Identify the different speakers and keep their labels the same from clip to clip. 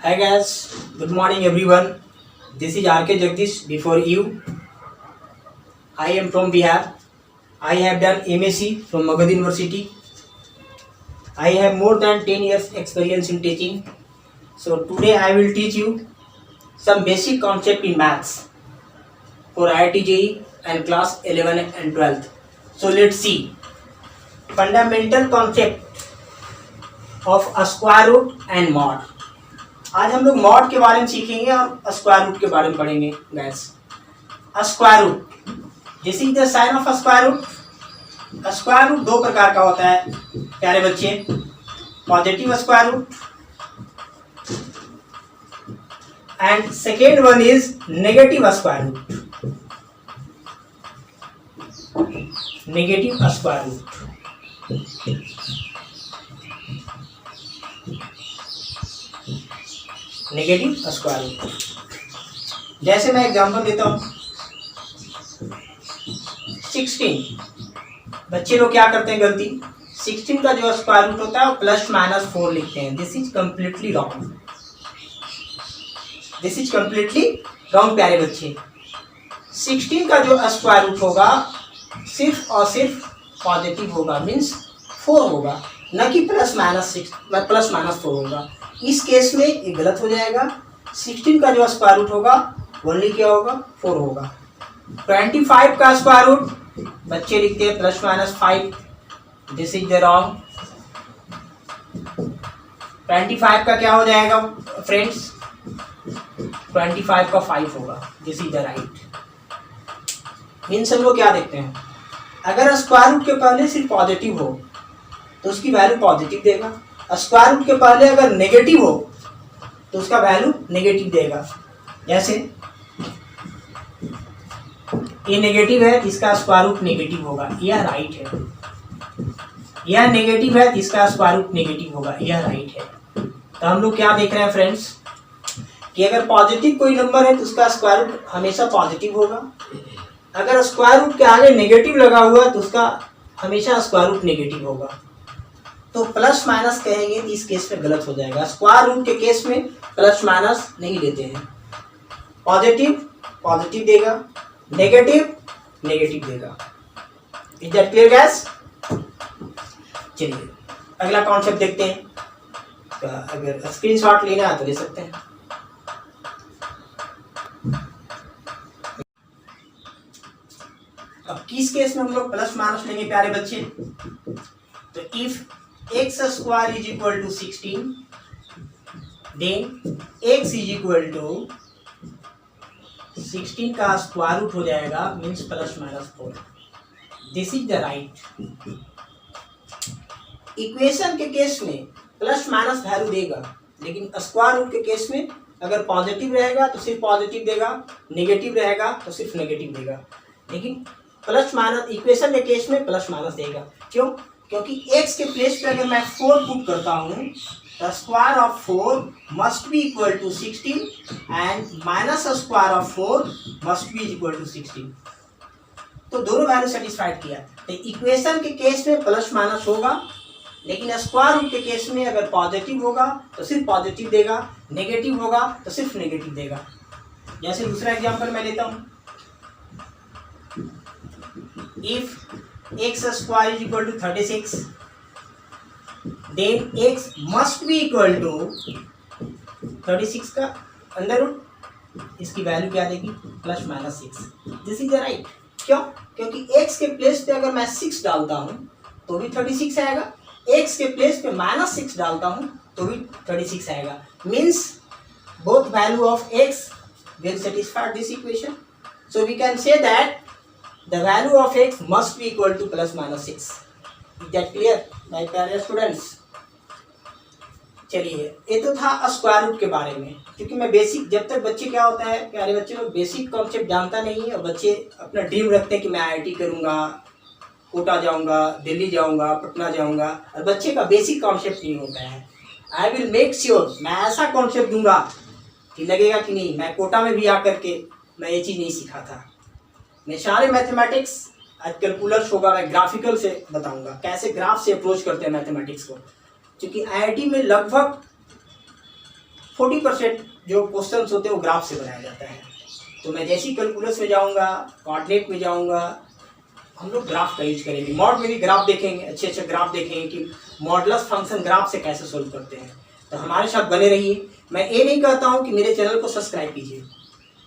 Speaker 1: Hi guys, good morning everyone. This is RK Jagdish before you. I am from Bihar. I have done MSc from Magad University. I have more than 10 years experience in teaching. So today I will teach you some basic concept in maths for IIT JEE and class 11 and 12th. So let's see. Fundamental concept of a square root and mod. आज हम लोग mod के बारे में सीखेंगे और square root के बारे में पढ़ेंगे guys. Square root, this is the sign of square root. Square root दो प्रकार का होता है प्यारे बच्चे, positive square root and second one is negative square root. Negative square root, negative square root. जैसे मैं एग्जांपल देता हूं, 16। बच्चे लोग क्या करते हैं गलती, 16 का जो स्क्वायर रूट होता है वो +-4 लिखते हैं। This is completely wrong. This is completely wrong प्यारे बच्चे। 16 का जो स्क्वायर रूट होगा सिर्फ और सिर्फ पॉजिटिव होगा, मीन्स 4 होगा, न कि +-4 होगा। इस केस में ये गलत हो जाएगा। 16 का जो स्क्वायर रूट होगा ओनली क्या होगा, 4 होगा। 25 का स्क्वायर रूट बच्चे लिखते हैं +-5। This is the wrong. 25 का क्या हो जाएगा फ्रेंड्स, 25 का 5 होगा। This is the right. Means हम लोग क्या देखते हैं, अगर स्क्वायर रूट के पहले सिर्फ पॉजिटिव हो तो उसकी वैल्यू पॉजिटिव देगा। स्क्वायर रूट के पहले अगर नेगेटिव हो तो उसका वैल्यू नेगेटिव देगा। जैसे ये नेगेटिव है, इसका स्क्वायर रूट नेगेटिव होगा, यह राइट है। यह नेगेटिव है, इसका स्क्वायर रूट नेगेटिव होगा, यह राइट है। तो हम लोग क्या देख रहे हैं फ्रेंड्स कि अगर पॉजिटिव कोई नंबर है तो उसका स्क्वायर रूट हमेशा पॉजिटिव होगा। अगर स्क्वायर रूट के आगे नेगेटिव लगा हुआ है तो उसका हमेशा स्क्वायर रूट नेगेटिव होगा। तो +- कहेंगे तो इस केस में गलत हो जाएगा। स्क्वायर रूट के केस में +- नहीं लेते हैं। पॉजिटिव पॉजिटिव देगा, नेगेटिव नेगेटिव देगा। Is that clear guys? चलिए अगला कॉन्सेप्ट देखते हैं। तो अगर स्क्रीनशॉट लेना है तो ले सकते हैं। अब किस केस में हम लोग +- लेंगे प्यारे बच्चे, तो if x square is equal to 16, then x is equal to 16 का स्क्वायर रूट हो जाएगा, means +-4। This is the right. Equation के केस में +- वैल्यू देगा, लेकिन स्क्वायर रूट के केस में अगर पॉजिटिव रहेगा तो सिर्फ पॉजिटिव देगा, नेगेटिव रहेगा तो सिर्फ नेगेटिव देगा। लेकिन +- इक्वेशन के केस में +- देगा। क्यों? क्योंकि x के प्लेस पे अगर मैं 4 पुट करता हूँ, the square of 4 must be equal to 16 and minus square of 4 must be equal to 16। तो दोनों वैल्यू सेटिस्फाइड किया। तो इक्वेशन के केस में +- होगा, लेकिन स्क्वायर रूट के केस में अगर पॉजिटिव होगा तो सिर्फ पॉजिटिव देगा, नेगेटिव होगा तो सिर्फ नेगेटिव देगा। जैसे दूसरा एग्जांपल मैं लेता हूँ, if x square is equal to 36, then x must be equal to 36 का अंडर रूट, इसकी वैल्यू क्या देगी, +-6। This is the right. क्यों? क्योंकि x के प्लेस पे अगर मैं 6 डालता हूँ तो भी 36 आएगा, x के प्लेस पे -6 डालता हूँ तो भी 36 आएगा। Means both value of x will satisfy this equation. So we can say that the value of x must be equal to +-6. Is that clear my प्यारे स्टूडेंट्स? चलिए ये तो था स्क्वायर रूट के बारे में, क्योंकि मैं बेसिक, जब तक बच्चे क्या होता है प्यारे बच्चे लोग बेसिक कॉन्सेप्ट जानता नहीं है और बच्चे अपना ड्रीम रखते हैं कि मैं IIT करूँगा, कोटा जाऊँगा, दिल्ली जाऊँगा, पटना जाऊँगा, और बच्चे का बेसिक कॉन्सेप्ट नहीं होता है। आई विल मेक श्योर, मैं ऐसा कॉन्सेप्ट दूंगा कि लगेगा कि नहीं मैं कोटा में भी आकर के मैं ये चीज़ नहीं सीखा था। मैं सारे मैथमेटिक्स आज कैलकुलस होगा, मैं ग्राफिकल से बताऊंगा कैसे ग्राफ से अप्रोच करते हैं मैथमेटिक्स को, क्योंकि IIT में लगभग 40% जो क्वेश्चन होते हैं वो ग्राफ से बनाया जाता है। तो मैं जैसे ही कैलकुलस में जाऊंगा, कोऑर्डिनेट में जाऊंगा, हम लोग ग्राफ का यूज करेंगे। मॉड में भी ग्राफ देखेंगे, अच्छे अच्छे ग्राफ देखेंगे कि मॉडुलस फंक्शन ग्राफ से कैसे सोल्व करते हैं। तो हमारे साथ बने रहिए। मैं ये नहीं कहता हूँ कि मेरे चैनल को सब्सक्राइब कीजिए,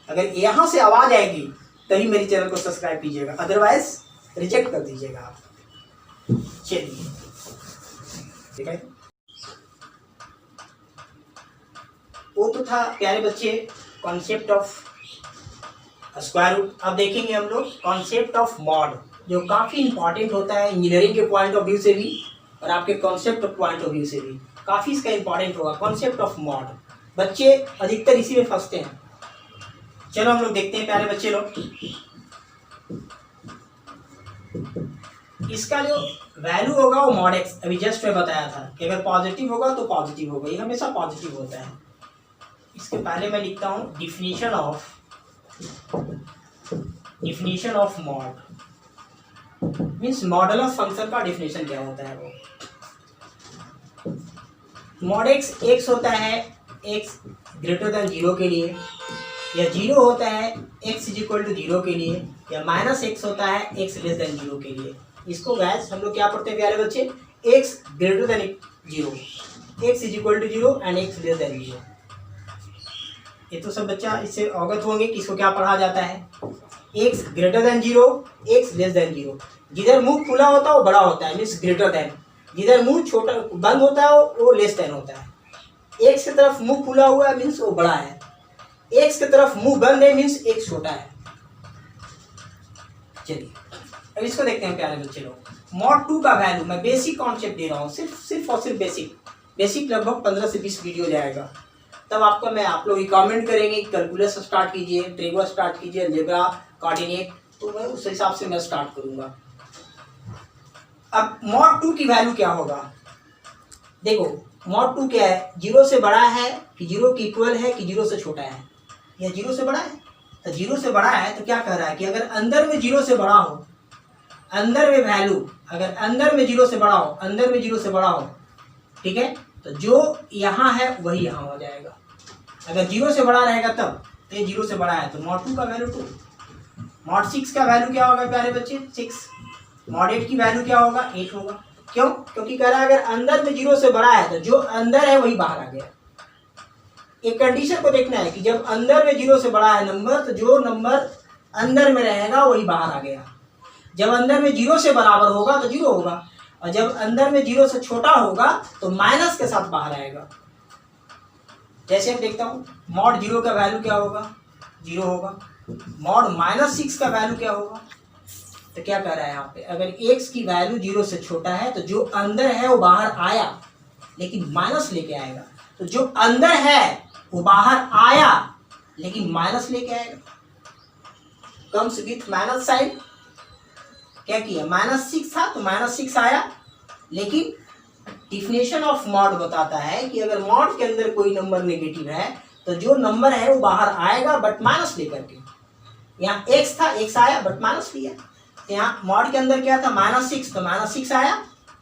Speaker 1: अगर यहाँ से आवाज़ आएगी तभी मेरे चैनल को सब्सक्राइब कीजिएगा, अदरवाइज रिजेक्ट कर दीजिएगा आप। चलिए ठीक है, वो तो था प्यारे बच्चे कॉन्सेप्ट ऑफ स्क्वायर रूट। अब देखेंगे हम लोग कॉन्सेप्ट ऑफ मॉड, जो काफ़ी इंपॉर्टेंट होता है इंजीनियरिंग के पॉइंट ऑफ व्यू से भी और आपके concept of point of view से भी काफ़ी इसका इंपॉर्टेंट होगा। कॉन्सेप्ट ऑफ मॉड बच्चे अधिकतर इसी में फंसते हैं। चलो हम लोग देखते हैं प्यारे बच्चे लोग, इसका जो वैल्यू होगा वो मॉड एक्स, अभी जस्ट मैं बताया था कि अगर पॉजिटिव होगा तो पॉजिटिव होगा, ये हमेशा पॉजिटिव होता है। इसके पहले मैं लिखता हूँ definition of mod, means modulus function का डिफिनीशन क्या होता है। वो मॉड एक्स एक्स होता है एक्स ग्रेटर देन 0 के लिए, या 0 होता है एक्स इज इक्वल टू 0 के लिए, या माइनस एक्स होता है एक्स लेस देन 0 के लिए। इसको गैस हम लोग क्या पढ़ते हैं प्यारे बच्चे, x greater than 0, x is equal to 0 and x less than 0। ये तो सब बच्चा इससे अवगत होंगे कि इसको क्या पढ़ा जाता है। X greater than 0, x less than 0। जिधर मुंह खुला होता है वो बड़ा होता है, मीन्स ग्रेटर देन। जिधर मुंह छोटा बंद होता है वो लेस देन होता है। एक्स की तरफ मुंह खुला हुआ है मीन्स वो बड़ा है, एक्स की तरफ मुंह बंद है मीन्स एक्स छोटा है। चलिए अब इसको देखते हैं प्यारे बच्चे लोग। मॉड 2 का वैल्यू, मैं बेसिक कॉन्सेप्ट दे रहा हूँ, सिर्फ और सिर्फ बेसिक लगभग 15 से 20 वीडियो जाएगा। तब आपको आप लोग रिकमेंड करेंगे कैलकुलस स्टार्ट कीजिए, ट्रेगो स्टार्ट कीजिए, अलजेब्रा, कोऑर्डिनेट, तो मैं उस हिसाब से मैं स्टार्ट करूंगा। अब मॉड 2 की वैल्यू क्या होगा, देखो मॉड 2 क्या है, 0 से बड़ा है कि 0 के इक्वल है कि 0 से छोटा है, या 0 से बड़ा है। तो 0 से बड़ा है तो क्या कह रहा है कि अगर अंदर में 0 से बड़ा हो, अंदर में वैल्यू अगर अंदर में 0 से बड़ा हो, अंदर में 0 से बड़ा हो, ठीक है, तो जो यहाँ है वही यहाँ हो जाएगा। अगर 0 से बड़ा रहेगा तब, तो ये 0 से बड़ा है तो मॉड 2 का वैल्यू 2। मॉड 6 का वैल्यू क्या होगा प्यारे बच्चे, 6। मॉड 8 की वैल्यू क्या होगा, 8 होगा। क्यों, क्योंकि कह रहा है अगर अंदर में 0 से बड़ा है तो जो अंदर है वही बाहर आ गया। एक कंडीशन को देखना है कि जब अंदर में 0 से बड़ा है नंबर, तो जो नंबर अंदर में रहेगा वही बाहर आ गया। जब अंदर में 0 से बराबर होगा तो 0 होगा, और जब अंदर में 0 से छोटा होगा तो माइनस के साथ बाहर आएगा। जैसे हम देखता हूँ मॉड 0 का वैल्यू क्या होगा, 0 होगा। मॉड -6 का वैल्यू क्या होगा, तो क्या कह रहा है यहाँ पे, अगर x की वैल्यू 0 से छोटा है तो जो अंदर है वो बाहर आया लेकिन माइनस लेके आएगा, तो जो अंदर है वो बाहर आया लेकिन माइनस लेके आएगा, कम्स विथ माइनस साइन। क्या किया, -6 था तो -6 आया, लेकिन डिफिनेशन ऑफ मॉड बताता है कि अगर मॉड के अंदर कोई नंबर नेगेटिव है तो जो नंबर है वो बाहर आएगा बट माइनस लेकर के। यहाँ x था, x आया बट माइनस लिया। यहाँ मॉड के अंदर क्या था, -6, तो -6 आया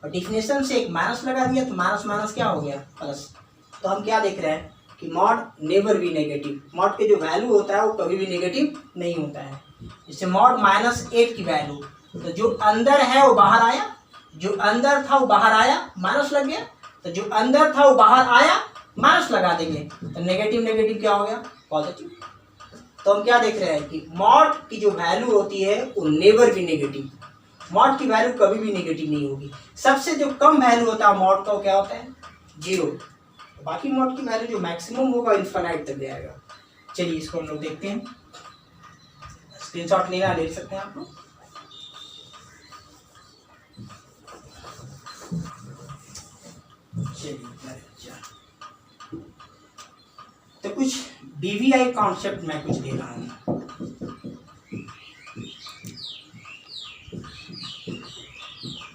Speaker 1: और डिफिनेशन से एक माइनस लगा दिया तो माइनस माइनस क्या हो गया, प्लस। तो हम क्या देख रहे हैं कि mod never be negative, mod के जो वैल्यू होता है वो कभी भी नेगेटिव नहीं होता है। जैसे मॉड -8 की वैल्यू, तो जो अंदर है वो बाहर आया, जो अंदर था वो बाहर आया, माइनस लग गया, तो जो अंदर था वो बाहर आया, माइनस लगा देंगे तो नेगेटिव नेगेटिव क्या हो गया, पॉजिटिव। तो हम क्या देख रहे हैं कि मॉड की जो वैल्यू होती है वो नेवर भी नेगेटिव, मॉड की वैल्यू कभी भी नेगेटिव नहीं होगी। सबसे जो कम वैल्यू होता है मॉड का वो क्या होता है, 0। बाकी मॉड की वैल्यू जो मैक्सिमम होगा इन्फिनाइट तक जाएगा। चलिए इसको हम लोग देखते हैं, स्क्रीनशॉट लेना ले सकते हैं आप लोग। तो कुछ BVI कॉन्सेप्ट मैं कुछ दे रहा हूँ।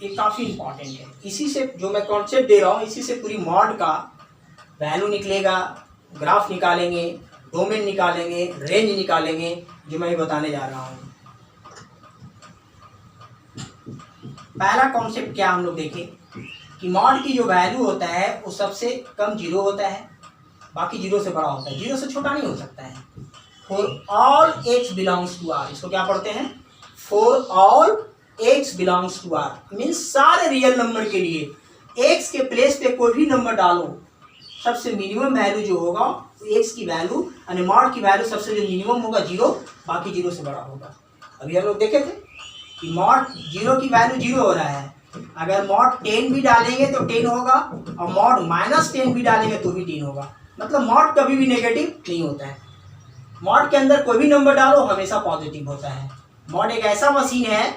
Speaker 1: ये काफी इंपॉर्टेंट है, इसी से जो मैं कॉन्सेप्ट दे रहा हूँ इसी से पूरी मॉड का वैल्यू निकलेगा, ग्राफ निकालेंगे, डोमेन निकालेंगे, रेंज निकालेंगे, जो मैं बताने जा रहा हूँ। पहला कॉन्सेप्ट क्या हम लोग देखें कि मॉड की जो वैल्यू होता है वो सबसे कम 0 होता है, बाकी जीरो से बड़ा होता है, जीरो से छोटा नहीं हो सकता है। For all x belongs to R, इसको क्या पढ़ते हैं, for all x belongs to R means सारे रियल नंबर के लिए एक्स के प्लेस पे कोई भी नंबर डालो, सबसे मिनिमम वैल्यू जो होगा एक्स की वैल्यू यानी मॉड की वैल्यू सबसे जो मिनिमम होगा जीरो, बाकी जीरो से बड़ा होगा। अभी हम लोग देखे थे कि मॉड जीरो की वैल्यू जीरो हो रहा है, अगर मॉड 10 भी डालेंगे तो 10 होगा और मॉड -10 भी डालेंगे तो भी 10 होगा। मतलब मॉड कभी भी नेगेटिव नहीं होता है, मॉड के अंदर कोई भी नंबर डालो हमेशा पॉजिटिव होता है। मॉड एक ऐसा मशीन है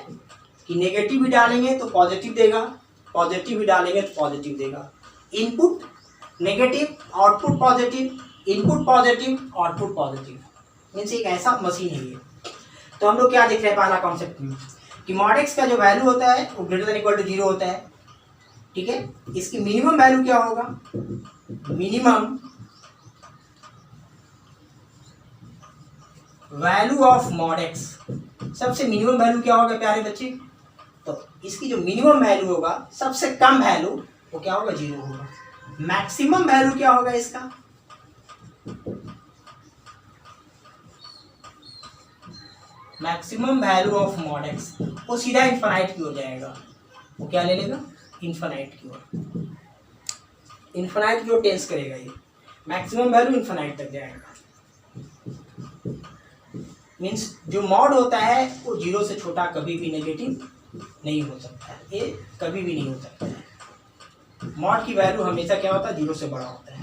Speaker 1: कि नेगेटिव भी डालेंगे तो पॉजिटिव देगा, पॉजिटिव भी डालेंगे तो पॉजिटिव देगा। Input negative, output positive, input positive, output positive, means एक ऐसा मशीन है ये। तो हम लोग क्या देख रहे हैं पहला कॉन्सेप्ट में कि मॉड एक्स का जो वैल्यू होता है वो ग्रेटर देन इक्वल टू 0 होता है, ठीक है। इसकी मिनिमम वैल्यू क्या होगा, minimum value of mod x, सबसे मिनिमम वैल्यू क्या होगा प्यारे बच्चे, तो इसकी जो मिनिमम वैल्यू होगा सबसे कम वैल्यू वो क्या होगा, 0 होगा। मैक्सिमम वैल्यू क्या होगा इसका, maximum value of mod x वो सीधा इन्फिनाइट की हो जाएगा, वो क्या ले लेगा, इन्फिनाइट की ओर, इन्फिनाइट की ओर टेंस करेगा ये, मैक्सिमम वैल्यू इन्फिनाइट तक जाएगा। मीन्स जो मॉड होता है वो 0 से छोटा कभी भी नेगेटिव नहीं हो सकता है, ये कभी भी नहीं हो सकता है। मॉड की वैल्यू हमेशा क्या होता है, 0 से बड़ा होता है।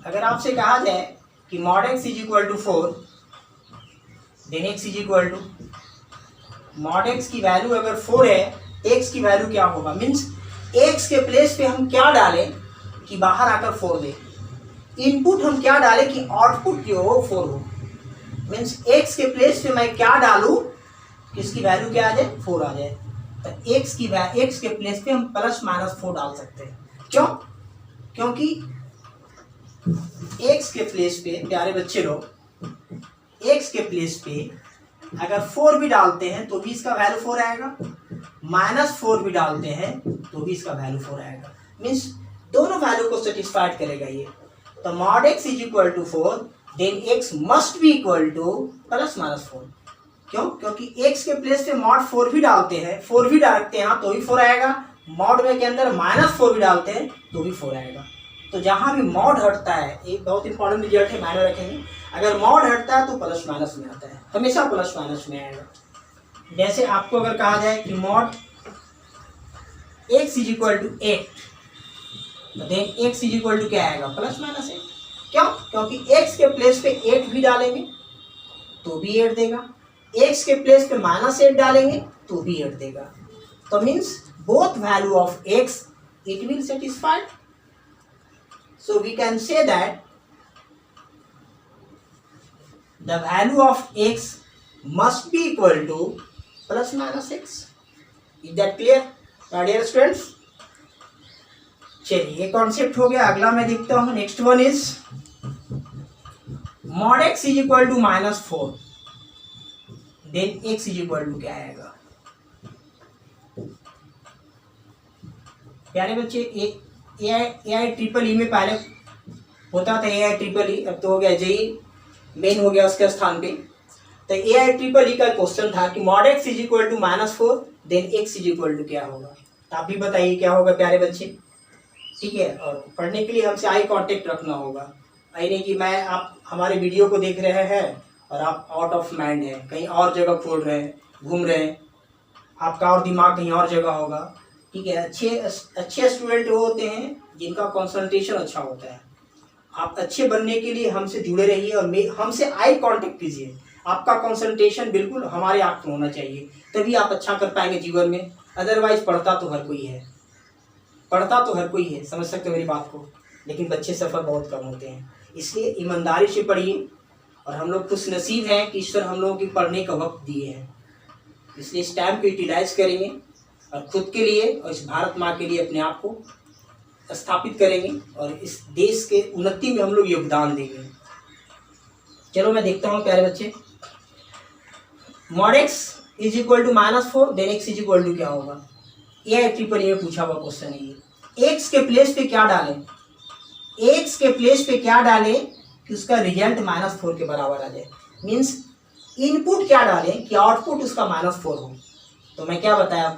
Speaker 1: अगर आपसे कहा जाए कि mod x is equal to 4 then x is equal to, mod x की वैल्यू अगर 4 है, एक्स की वैल्यू क्या होगा, मीन्स एक्स के प्लेस पे हम क्या डालें कि बाहर आकर 4 दे, इनपुट हम क्या डालें कि आउटपुट जो हो 4 हो। मीन्स एक्स के प्लेस पे मैं क्या डालूं कि इसकी वैल्यू क्या आ जाए, 4 आ जाए। तो एक्स के प्लेस पे हम +-4 डाल सकते हैं, क्यों, क्योंकि एक्स के प्लेस पे प्यारे बच्चे लोग, एक्स के प्लेस पे अगर 4 भी डालते हैं तो भी इसका वैल्यू 4 आएगा, -4 भी डालते हैं तो भी इसका वैल्यू 4 आएगा। मीन्स दोनों वैल्यू को सेटिस्फाइड करेगा ये। तो mod x is equal to 4 then x must be equal to +-4, क्यों, क्योंकि एक्स के प्लेस पे मॉड 4 भी डालते हैं, 4 भी डालते हैं तो भी 4 आएगा, मॉड में के अंदर -4 भी डालते हैं तो भी 4 आएगा। तो जहाँ भी मॉड हटता है, एक बहुत इंपॉर्टेंट रिजल्ट है, माइनर रखेंगे, अगर मॉड हटता है तो +- में आता है, हमेशा +- में आएगा। जैसे आपको अगर कहा जाए कि mod x is equal to 8 then x is equal to क्या आएगा, +-8, क्यों, क्योंकि x के प्लेस पे 8 भी डालेंगे तो भी 8 देगा, x के प्लेस पे -8 डालेंगे तो भी 8 देगा। तो means both value of x it will satisfied, so we can say that the value of x must be equal to +-x. Is that clear, my dear students? चलिए ये कॉन्सेप्ट हो गया। अगला मैं देखता हूँ, next one is mod x is equal to -4 then x is equal to क्या आएगा, प्यारे बच्चे AI में पहले होता था AI, अब तो हो गया JEE मेन हो गया उसके स्थान पे। तो AI का क्वेश्चन था कि mod x is equal to -4 then x is equal to क्या होगा। तो आप भी बताइए क्या होगा प्यारे बच्चे, ठीक है। और पढ़ने के लिए हमसे आई कांटेक्ट रखना होगा, आई नहीं कि मैं आप हमारे वीडियो को देख रहे हैं और आप आउट ऑफ माइंड हैं, कहीं और जगह खोल रहे हैं, घूम रहे हैं, आपका और दिमाग कहीं और जगह होगा, ठीक है। अच्छे स्टूडेंट वो होते हैं जिनका कंसंट्रेशन अच्छा होता है। आप अच्छे बनने के लिए हमसे जुड़े रहिए और हमसे आई कांटेक्ट कीजिए। आपका कंसंट्रेशन बिल्कुल हमारे आँख में होना चाहिए, तभी आप अच्छा कर पाएंगे जीवन में। अदरवाइज पढ़ता तो हर कोई है, समझ सकते हो मेरी बात को, लेकिन बच्चे सफल बहुत कम होते हैं। इसलिए ईमानदारी से पढ़िए, और हम लोग खुश नसीब हैं कि ईश्वर हम लोगों की पढ़ने का वक्त दिए हैं। इसलिए इस टाइम को यूटिलाइज करेंगे और खुद के लिए और इस भारत माँ के लिए अपने आप को स्थापित करेंगे और इस देश के उन्नति में हम लोग योगदान देंगे। चलो मैं देखता हूँ प्यारे बच्चे, mod x is equal to -4 then x is equal to क्या होगा। AI में पूछा हुआ क्वेश्चन है ये। x के प्लेस पे क्या डालें, एक्स के प्लेस पे क्या डालें कि उसका रिजल्ट -4 के बराबर आ जाए। मीन्स इनपुट क्या डालें कि आउटपुट उसका -4 हो। तो मैं क्या बताया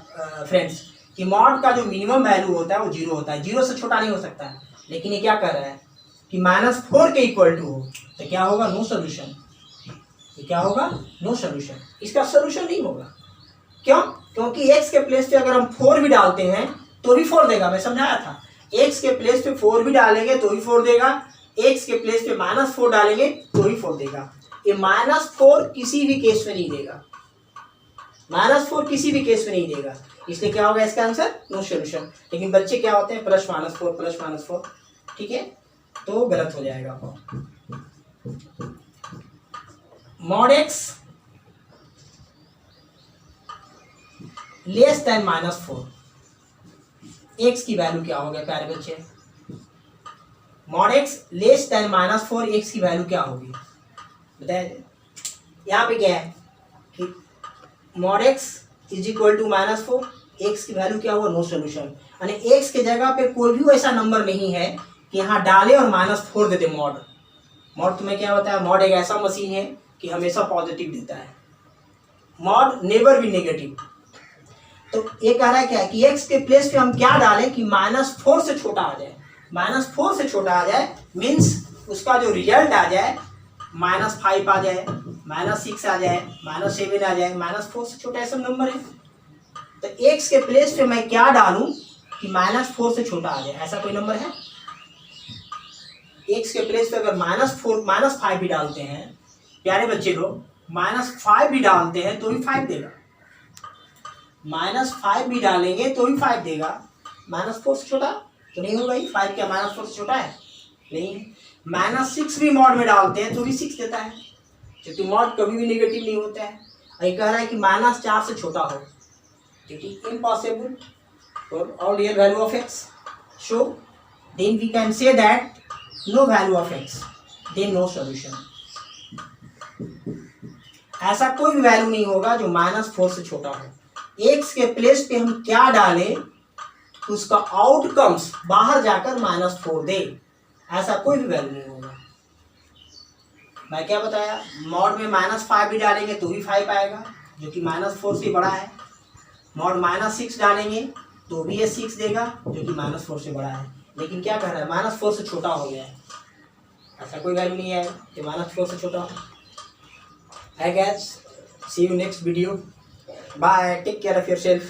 Speaker 1: फ्रेंड्स कि मॉड का जो मिनिमम वैल्यू होता है वो 0 होता है, 0 से छोटा नहीं हो सकता है। लेकिन ये क्या कर रहा है कि -4 के इक्वल टू हो, तो क्या होगा, नो सोल्यूशन। ये क्या होगा, नो सोल्यूशन, इसका सोल्यूशन नहीं होगा। क्यों? क्योंकि x के प्लेस पे अगर हम 4 भी डालते हैं तो भी 4 देगा। मैं समझाया था, x के प्लेस पे 4 भी डालेंगे तो भी 4 देगा, x के प्लेस पे -4 डालेंगे तो भी 4 देगा। ये -4 किसी भी केस में नहीं देगा, -4 किसी भी केस में नहीं देगा। इसलिए क्या होगा इसका आंसर, नो सोल्यूशन। लेकिन बच्चे क्या होते हैं, +-4, ठीक है, तो गलत हो जाएगा। Mod x less than -4, x की वैल्यू क्या हो गया प्यारे बच्चे, mod x less than -4 x की वैल्यू क्या होगी बताइए। यहाँ पे क्या है कि mod x is equal to -4, x की वैल्यू क्या हुआ, नो सोल्यूशन। यानी x के जगह पे कोई भी ऐसा नंबर नहीं है कि यहाँ डाले और -4 दे दे। मॉड तुम्हें क्या होता है, मॉड एक ऐसा मशीन है कि हमेशा पॉजिटिव देता है, मॉड नेवर भी नेगेटिव। तो ये कह रहा है क्या कि x के प्लेस पे हम क्या डालें कि -4 से छोटा आ जाए, -4 से छोटा आ जाए। मीन्स उसका जो रिजल्ट आ जाए -5 आ जाए, -6 आ जाए, -7 आ जाए, -4 से छोटा ऐसा नंबर है। तो x के प्लेस पे मैं क्या डालूं कि -4 से छोटा आ जाए, ऐसा कोई नंबर है। x के प्लेस पे अगर -5 भी डालते हैं प्यारे बच्चे लोग, -5 भी डालते हैं तो भी 5 देगा, -5 भी डालेंगे तो भी 5 देगा। -4 से छोटा तो नहीं होगा ही, 5 क्या -4 से छोटा है, नहीं है। -6 भी मॉड में डालते हैं तो भी 6 देता है, क्योंकि मॉड कभी भी नेगेटिव नहीं होता है। ये कह रहा है कि -4 से छोटा हो, it is impossible for all real value of x, so then we can say that no value of x, then no solution. ऐसा कोई भी वैल्यू नहीं होगा जो -4 से छोटा हो। x के प्लेस पे हम क्या डालें तो उसका आउटकम्स बाहर जाकर -4 दे, ऐसा कोई भी वैल्यू नहीं होगा। मैं क्या बताया, मॉड में -5 भी डालेंगे तो भी 5 आएगा जो कि -4 से बड़ा है। मॉड -6 डालेंगे तो भी ये 6 देगा जो कि -4 से बड़ा है। लेकिन क्या कह रहा है, -4 से छोटा हो गया है, ऐसा कोई वैल्यू नहीं है कि -4 से छोटा हो। Hi guys, see you next video. Bye, take care of yourself.